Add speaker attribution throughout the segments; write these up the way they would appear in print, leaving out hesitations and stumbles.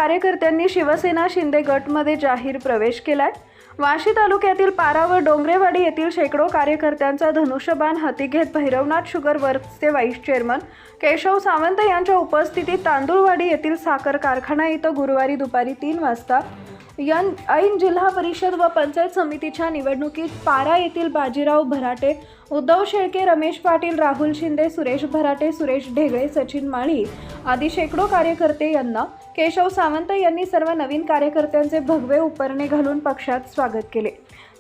Speaker 1: कार्यकर्त्यांनी शिवसेना शिंदे गटमध्ये जाहीर प्रवेश केलाय। वाशी तालुक्यातील पारा व डोंगरेवाडी येथील शेकडो कार्यकर्त्यांचा धनुष्यबाण हाती घेत भैरवनाथ शुगर वर्क्सचे व्हाईस चेअरमन केशव सावंत यांच्या उपस्थितीत तांदूळवाडी येथील साखर कारखाना इथं गुरुवारी दुपारी 3 वाजता ऐन जिल्हा परिषद व पंचायत समितीच्या निवडणुकीत पारा येथील बाजीराव भराटे, उद्धव शेळके, रमेश पाटील, राहुल शिंदे, सुरेश भराटे, सुरेश ढेगळे, सचिन माळी आदी शेकडो कार्यकर्ते यांना केशव सावंत यांनी सर्व नवीन कार्यकर्त्यांचे भगवे उपरणे घालून पक्षात स्वागत केले।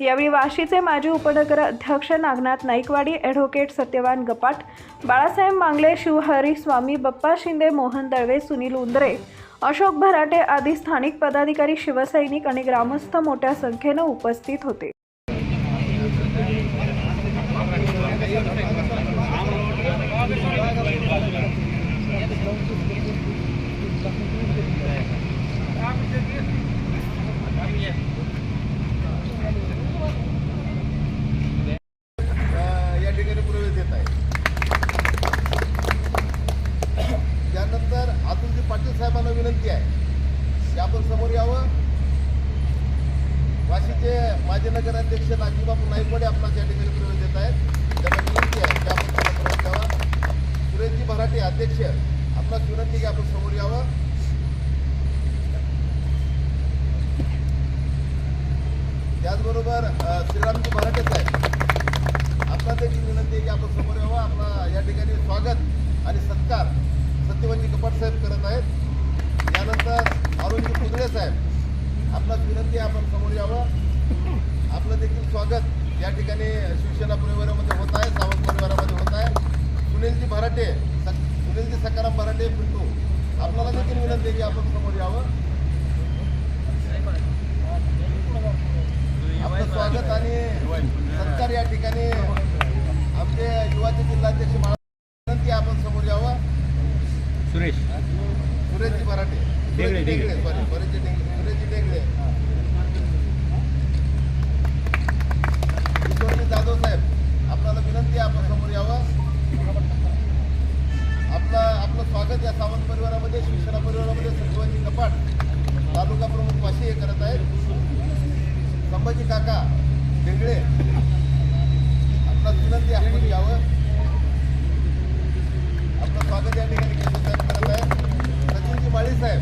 Speaker 1: यावेळी वाशीचे माजी उपनगर अध्यक्ष नागनाथ नाईकवाडी, ॲडव्होकेट सत्यवान गपाट, बाळासाहेब मांगले, शिवहरी स्वामी, बप्पा शिंदे, मोहन दळवे, सुनील उंदरे, अशोक भराटे आदी स्थानिक पदाधिकारी, शिवसैनिक आणि ग्रामस्थ मोठ्या संख्येने उपस्थित होते।
Speaker 2: या ठिकाणी प्रवेश देत आहे। त्यानंतर अतुलजी पाटील साहेबांना विनंती आहे की आपण समोर यावं। वाशीचे माजी नगराध्यक्ष नागजीबापू नाईकवाडे आपणास या ठिकाणी प्रवेश देत आहेत। त्यांना विनंती आहे की आपण त्यांना प्रवेश द्यावा। सुरेशजी भराटे अध्यक्ष आपणास विनंती की आपण समोर यावं। त्याचबरोबर श्रीरामजी भराटे साहेब आपला देखील विनंती आहे की आपण समोर यावं। आपला या ठिकाणी स्वागत आणि सत्कार सत्यवानजी गपाट साहेब करत आहेत। त्यानंतर अरुणजी कुदळे साहेब आपणास विनंती आहे आपण समोर यावं। आपलं देखील स्वागत या ठिकाणी शिवसेना परिवारामध्ये होत आहे, सावंत परिवारामध्ये होत आहे। सुनीलजी भराटे, सुनीलजी सकाराम भराटे पिंटू आपल्याला देखील विनंती आहे की आपण समोर यावं। आपलं स्वागत आणि सत्कार या ठिकाणी आमचे युवाचे जिल्हाध्यक्ष विनंती आपण समोर यावं। सुरेशजी भराटे, सुरेशजी ढेगळे, किशोरजी जाधव साहेब आपल्याला विनंती आहे आपण समोर यावं। आपलं स्वागत या सावंत परिवारामध्ये, शिवसेना परिवारामध्ये सत्यवानजी गपाट तालुका प्रमुख वाशी हे करत आहेत। संभाजी काका ढेगळे आपला विनंती आपण यावं। आपलं स्वागत या ठिकाणी केशव साहेब करत आहेत। सचिनजी माळी साहेब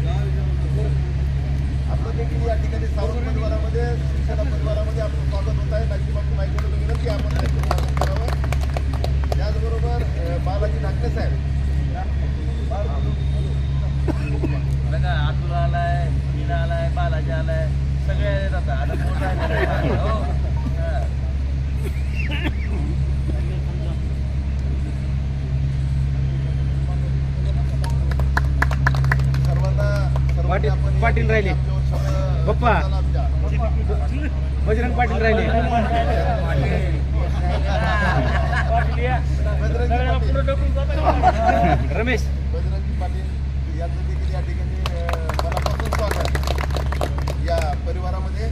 Speaker 2: आपलं देखील या ठिकाणी सावंत परिवारामध्ये, शिवसेना परिवारामध्ये आपलं स्वागत होत आहे। नागजीबापू नाईकवाडे विनंती आपण त्यांचं स्वागत करावं। त्याचबरोबर बालाजी ढाकणे साहेब
Speaker 3: अतुल आलाय, मीना आलाय, बालाजी आलाय, सगळे येतात। आता मोठा
Speaker 2: सर्वांना
Speaker 4: पाटील राहिले, बप्पा बजरंग पाटील राहिले, रमेश
Speaker 2: बजरंगी पाटील यांचं देखील या ठिकाणी मनापासून स्वागत या परिवारामध्ये।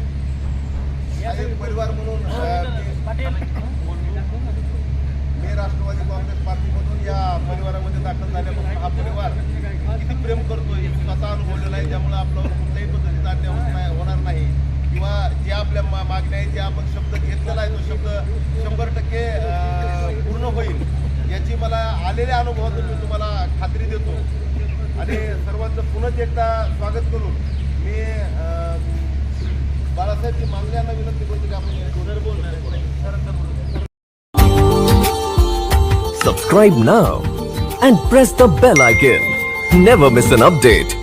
Speaker 2: एक परिवार म्हणून मी राष्ट्रवादी काँग्रेस पार्टीमधून या परिवारामध्ये दाखल झाल्यापासून हा परिवार किती प्रेम करतोय स्वतः अनुभवलेला आहे। त्यामुळे आपल्यावर कुठल्याही पद्धतीचा अन्याय होणार नाही किंवा जे आपल्या मागण्या आहेत, जे आपण शब्द घेतलेला आहे तो शब्द 100% पूर्ण होईल याची मला आलेल्या अनुभवातून मी तुम्हाला खात्री देतो। आणि सर्वांचं पुन्हा एकदा स्वागत करून मी बाळासाहेब मांगले यांना विनंती करतो की आपण
Speaker 5: Subscribe now and press the bell icon. Never miss an update.